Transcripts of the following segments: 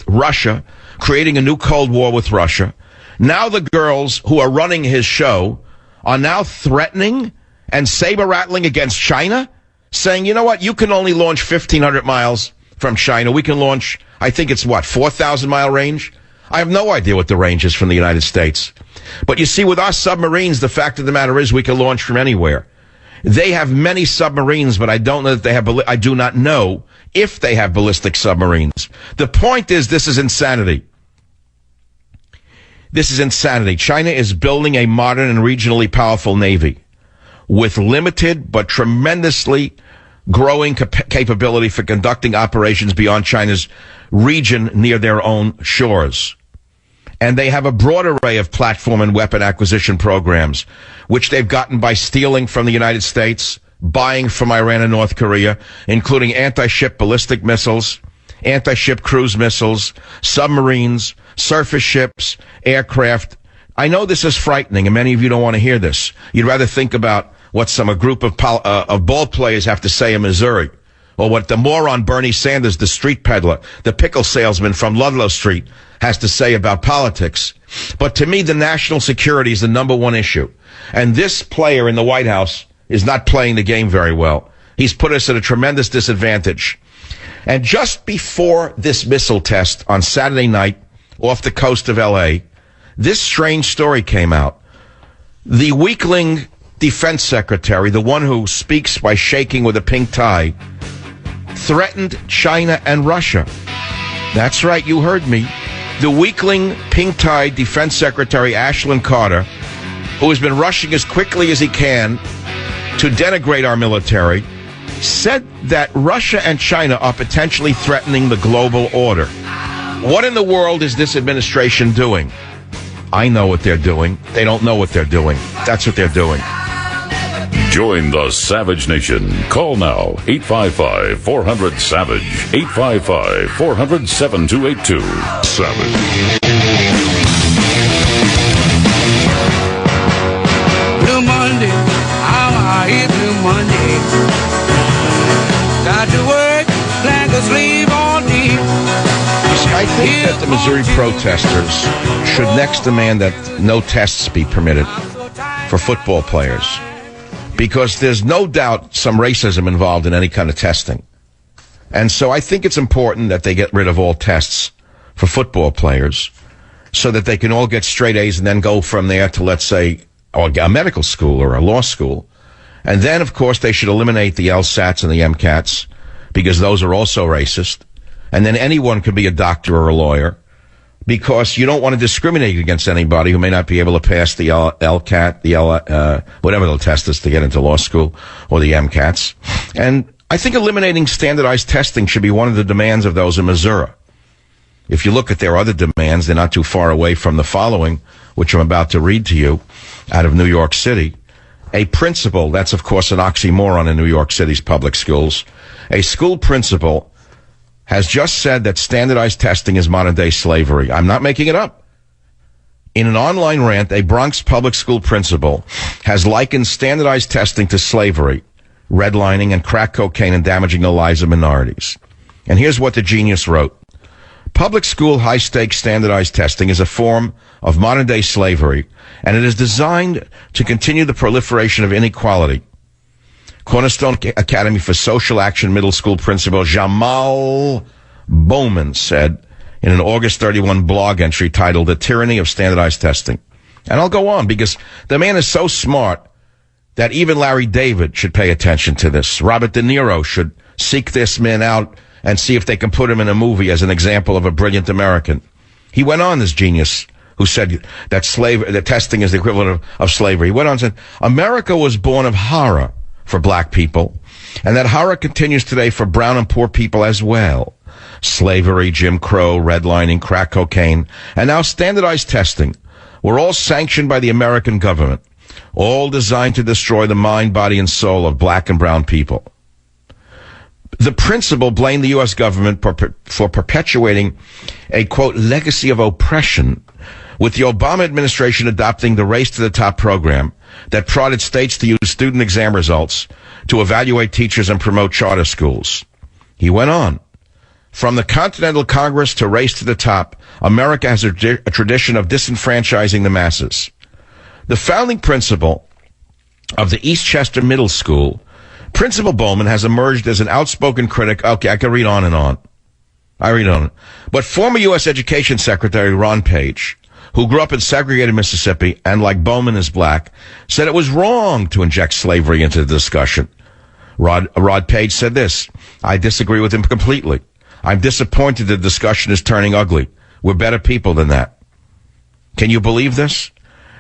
Russia, creating a new Cold War with Russia. Now the girls who are running his show are now threatening and saber-rattling against China, saying, you know what, you can only launch 1,500 miles from China. We can launch, I think it's 4,000-mile range? I have no idea what the range is from the United States. But you see, with our submarines, the fact of the matter is we can launch from anywhere. They have many submarines, but I don't know that they have, I do not know if they have ballistic submarines. The point is, this is insanity. This is insanity. China is building a modern and regionally powerful navy with limited but tremendously growing capability for conducting operations beyond China's region near their own shores. And they have a broad array of platform and weapon acquisition programs, which they've gotten by stealing from the United States, buying from Iran and North Korea, including anti-ship ballistic missiles, anti-ship cruise missiles, submarines, surface ships, aircraft. I know this is frightening, and many of you don't want to hear this. You'd rather think about what a group of ball players have to say in Missouri, or what the moron Bernie Sanders, the street peddler, the pickle salesman from Ludlow Street, has to say about politics. But to me, the national security is the number one issue. And this player in the White House is not playing the game very well. He's put us at a tremendous disadvantage. And just before this missile test on Saturday night off the coast of L.A., this strange story came out. The weakling defense secretary, the one who speaks by shaking with a pink tie, threatened China and Russia. That's right, you heard me. The weakling pink-tied defense secretary, Ashland Carter, who has been rushing as quickly as he can to denigrate our military, said that Russia and China are potentially threatening the global order. What in the world is this administration doing? I know what they're doing. They don't know what they're doing. That's what they're doing. Join the Savage Nation. Call now, 855-400-SAVAGE, 855-400-7282. Savage. Blue Monday, I hate Blue Monday. Got to work like a slave all day. I think that the Missouri protesters should next demand that no tests be permitted for football players, because there's no doubt some racism involved in any kind of testing. And so I think it's important that they get rid of all tests for football players so that they can all get straight A's and then go from there to, let's say, a medical school or a law school. And then, of course, they should eliminate the LSATs and the MCATs, because those are also racist. And then anyone can be a doctor or a lawyer, because you don't want to discriminate against anybody who may not be able to pass the LCAT, whatever they'll test us to get into law school, or the MCATs. And I think eliminating standardized testing should be one of the demands of those in Missouri. If you look at their other demands, they're not too far away from the following, which I'm about to read to you out of New York City. A principal, that's of course an oxymoron in New York City's public schools, a school principal has just said that standardized testing is modern-day slavery. I'm not making it up. In an online rant, a Bronx public school principal has likened standardized testing to slavery, redlining, and crack cocaine, and damaging the lives of minorities. And here's what the genius wrote. Public school high-stakes standardized testing is a form of modern-day slavery, and it is designed to continue the proliferation of inequality. Cornerstone Academy for Social Action middle school principal Jamal Bowman said in an August 31 blog entry titled The Tyranny of Standardized Testing. And I'll go on, because the man is so smart that even Larry David should pay attention to this. Robert De Niro should seek this man out and see if they can put him in a movie as an example of a brilliant American. He went on, this genius, who said that testing is the equivalent of slavery. He went on and said, America was born of horror for black people, and that horror continues today for brown and poor people as well. Slavery, Jim Crow, redlining, crack cocaine, and now standardized testing were all sanctioned by the American government, all designed to destroy the mind, body, and soul of black and brown people. The principal blamed the U.S. government for perpetuating a, quote, legacy of oppression, with the Obama administration adopting the Race to the Top program that prodded states to use student exam results to evaluate teachers and promote charter schools. He went on. From the Continental Congress to Race to the Top, America has a tradition of disenfranchising the masses. The founding principal of the Eastchester Middle School, Principal Bowman, has emerged as an outspoken critic. Okay, I can read on and on. I read on. But former U.S. Education Secretary Ron Page, who grew up in segregated Mississippi and, like Bowman, is black, said it was wrong to inject slavery into the discussion. Rod Page said this: I disagree with him completely. I'm disappointed the discussion is turning ugly. We're better people than that. Can you believe this?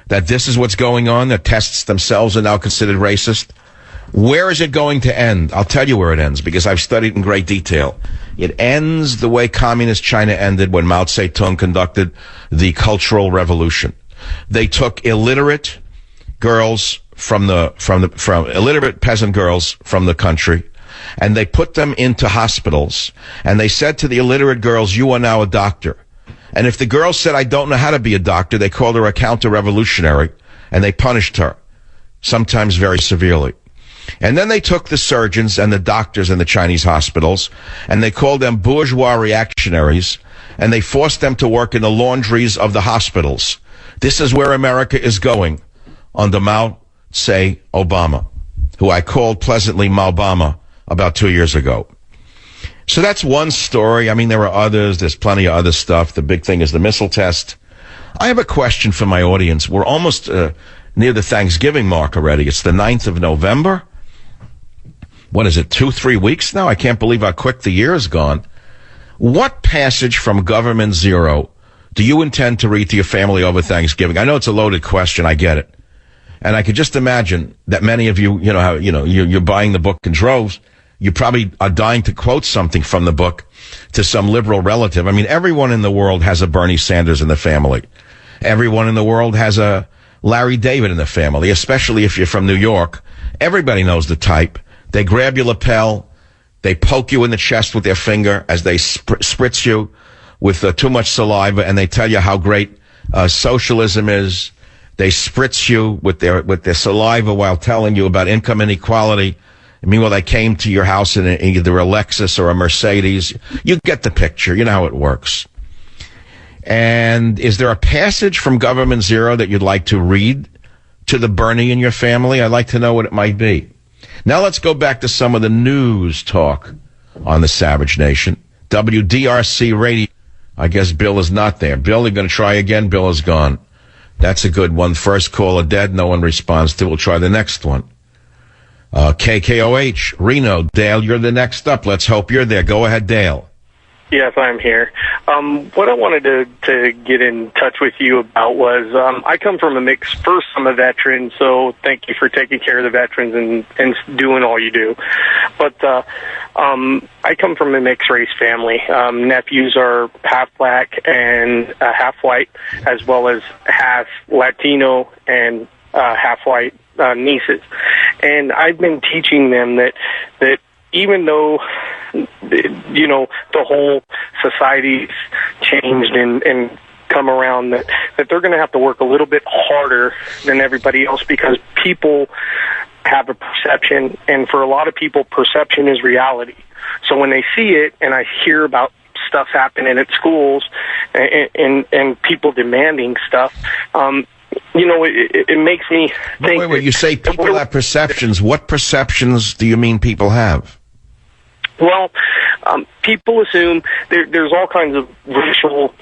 That this is what's going on, that tests themselves are now considered racist? Where is it going to end? I'll tell you where it ends, because I've studied in great detail. It ends the way communist China ended when Mao Zedong conducted the Cultural Revolution. They took illiterate girls from illiterate peasant girls from the country, and they put them into hospitals, and they said to the illiterate girls, you are now a doctor. And if the girl said, I don't know how to be a doctor, they called her a counter-revolutionary, and they punished her, sometimes very severely. And then they took the surgeons and the doctors in the Chinese hospitals, and they called them bourgeois reactionaries, and they forced them to work in the laundries of the hospitals. This is where America is going under Mao Tse Obama, who I called pleasantly Maobama about 2 years ago. So that's one story. I mean, there are others. There's plenty of other stuff. The big thing is the missile test. I have a question for my audience. We're almost near the Thanksgiving mark already. It's the 9th of November. What is it, 2-3 weeks now? I can't believe how quick the year is gone. What passage from Government Zero do you intend to read to your family over Thanksgiving? I know it's a loaded question. I get it. And I could just imagine that many of you, you're buying the book in droves. You probably are dying to quote something from the book to some liberal relative. I mean, everyone in the world has a Bernie Sanders in the family. Everyone in the world has a Larry David in the family, especially if you're from New York. Everybody knows the type. They grab your lapel, they poke you in the chest with their finger as they spritz you with too much saliva, and they tell you how great socialism is. They spritz you with their saliva while telling you about income inequality. Meanwhile, they came to your house in either a Lexus or a Mercedes. You get the picture. You know how it works. And is there a passage from Government Zero that you'd like to read to the Bernie in your family? I'd like to know what it might be. Now let's go back to some of the news talk on the Savage Nation. WDRC Radio. I guess Bill is not there. Bill, you're going to try again? Bill is gone. That's a good one. First caller dead. No one responds to. We'll try the next one. KKOH, Reno. Dale, you're the next up. Let's hope you're there. Go ahead, Dale. Yes, I'm here. What I wanted to get in touch with you about was I come from a mix. First, I'm a veteran, so thank you for taking care of the veterans and doing all you do. But I come from a mixed race family. Nephews are half black and half white, as well as half Latino and half white nieces. And I've been teaching them that even though, the whole society's changed and come around, that they're going to have to work a little bit harder than everybody else, because people have a perception, and for a lot of people, perception is reality. So when they see it, and I hear about stuff happening at schools and people demanding stuff, it makes me think. Wait, you say people have perceptions. What perceptions do you mean people have? Well, people assume there's all kinds of racial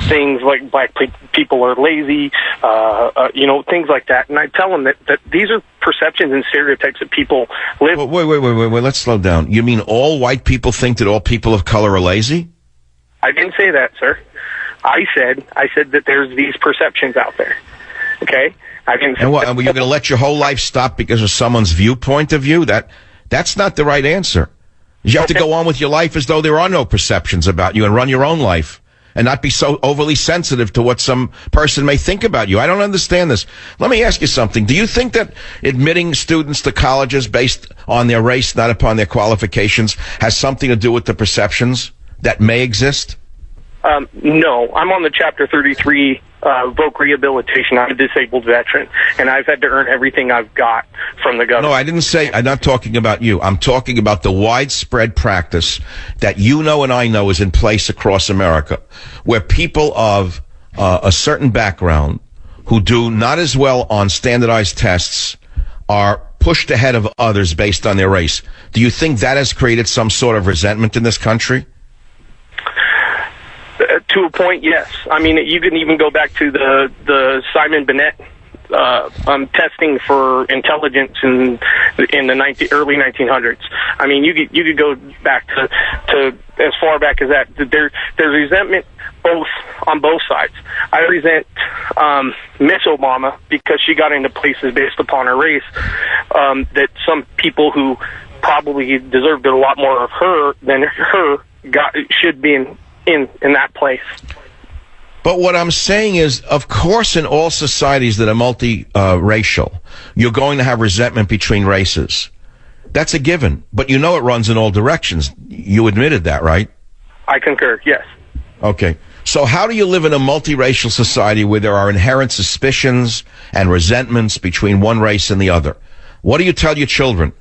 things, like black people are lazy, things like that. And I tell them that these are perceptions and stereotypes that people live. Wait. Let's slow down. You mean all white people think that all people of color are lazy? I didn't say that, sir. I said that there's these perceptions out there. Okay? I didn't say. And what? You're going to let your whole life stop because of someone's viewpoint of you? That's not the right answer. You have to go on with your life as though there are no perceptions about you and run your own life and not be so overly sensitive to what some person may think about you. I don't understand this. Let me ask you something. Do you think that admitting students to colleges based on their race, not upon their qualifications, has something to do with the perceptions that may exist? No, I'm on the Chapter 33 voc rehabilitation. I'm a disabled veteran, and I've had to earn everything I've got from the government. No, I didn't say, I'm not talking about you. I'm talking about the widespread practice that you know and I know is in place across America, where people of a certain background who do not as well on standardized tests are pushed ahead of others based on their race. Do you think that has created some sort of resentment in this country? To a point, yes. I mean, you can even go back to the Simon Binet testing for intelligence in the early 1900s. I mean, you could go back to as far back as that. There's resentment on both sides. I resent Miss Obama because she got into places based upon her race that some people who probably deserved a lot more of her than her should be in that place. But what I'm saying is, of course, in all societies that are multi-racial, you're going to have resentment between races. That's a given. But you know it runs in all directions. You admitted that, right? I concur, yes. Okay. So how do you live in a multiracial society where there are inherent suspicions and resentments between one race and the other? What do you tell your children?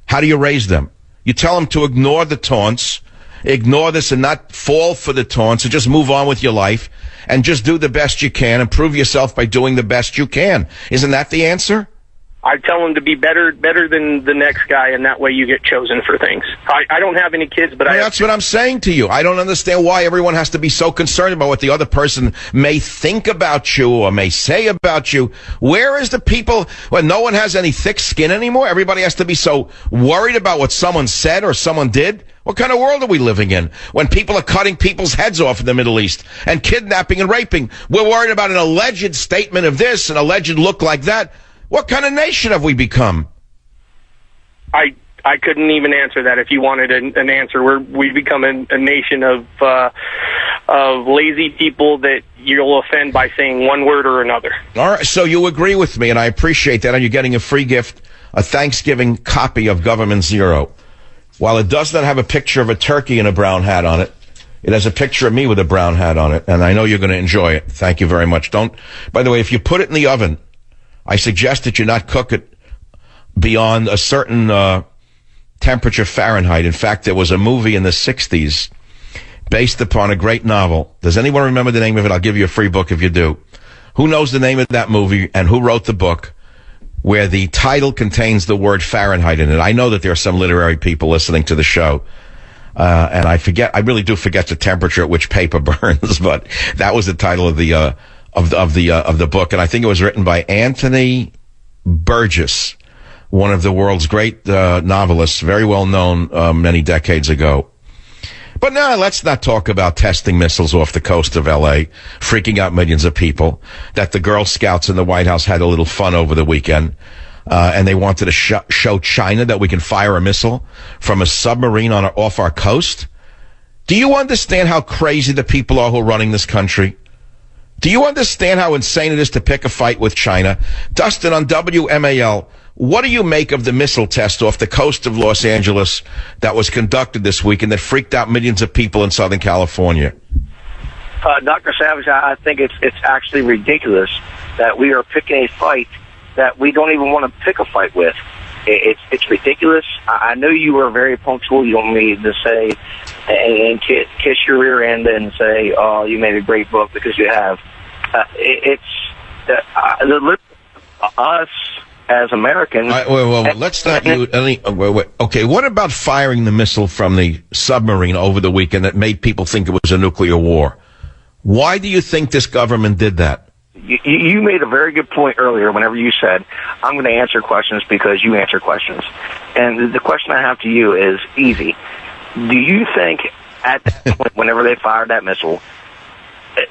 How do you raise them? You tell them to ignore the taunts, ignore this and not fall for the taunts, and just move on with your life and just do the best you can and prove yourself by doing the best you can. Isn't that the answer? I tell them to be better than the next guy, and that way you get chosen for things. I don't have any kids, but that's what I'm saying to you. I don't understand why everyone has to be so concerned about what the other person may think about you or may say about you. Where is the people when no one has any thick skin anymore? Everybody has to be so worried about what someone said or someone did. What kind of world are we living in when people are cutting people's heads off in the Middle East and kidnapping and raping? We're worried about an alleged statement of this, an alleged look like that. What kind of nation have we become? I couldn't even answer that if you wanted an answer. We've become a nation of lazy people that you'll offend by saying one word or another. All right, so you agree with me, and I appreciate that, and you're getting a free gift, a Thanksgiving copy of Government Zero. While it does not have a picture of a turkey in a brown hat on it, it has a picture of me with a brown hat on it, and I know you're going to enjoy it. Thank you very much. By the way, if you put it in the oven, I suggest that you not cook it beyond a certain temperature Fahrenheit. In fact, there was a movie in the 60s based upon a great novel. Does anyone remember the name of it? I'll give you a free book if you do. Who knows the name of that movie and who wrote the book where the title contains the word Fahrenheit in it? I know that there are some literary people listening to the show. And I really do forget the temperature at which paper burns, but that was the title of the book, and I think it was written by Anthony Burgess, one of the world's great novelists, very well known many decades ago. But now let's not talk about testing missiles off the coast of L.A., freaking out millions of people, that the Girl Scouts in the White House had a little fun over the weekend, and they wanted to show China that we can fire a missile from a submarine off our coast. Do you understand how crazy the people are who are running this country? Do you understand how insane it is to pick a fight with China? Dustin, on WMAL, what do you make of the missile test off the coast of Los Angeles that was conducted this week and that freaked out millions of people in Southern California? Dr. Savage, I think it's actually ridiculous that we are picking a fight that we don't even want to pick a fight with. It's ridiculous. I know you were very punctual. You don't need to say and kiss your rear end and say, "Oh, you made a great book," because you have. Us as Americans. Let's not use any. Okay, what about firing the missile from the submarine over the weekend that made people think it was a nuclear war? Why do you think this government did that? You made a very good point earlier whenever you said, I'm going to answer questions because you answer questions. And the question I have to you is easy. Do you think at that point, whenever they fired that missile,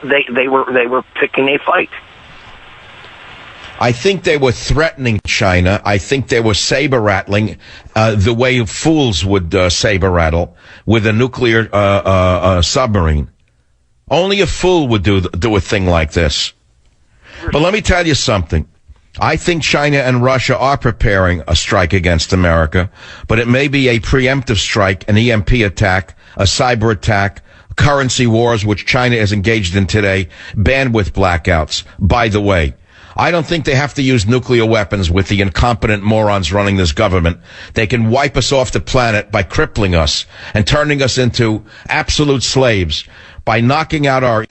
they were picking a fight? I think they were threatening China. I think they were saber-rattling the way fools would saber-rattle with a nuclear submarine. Only a fool would do a thing like this. But let me tell you something. I think China and Russia are preparing a strike against America, but it may be a preemptive strike, an EMP attack, a cyber attack, currency wars, which China is engaged in today, bandwidth blackouts. By the way, I don't think they have to use nuclear weapons with the incompetent morons running this government. They can wipe us off the planet by crippling us and turning us into absolute slaves by knocking out our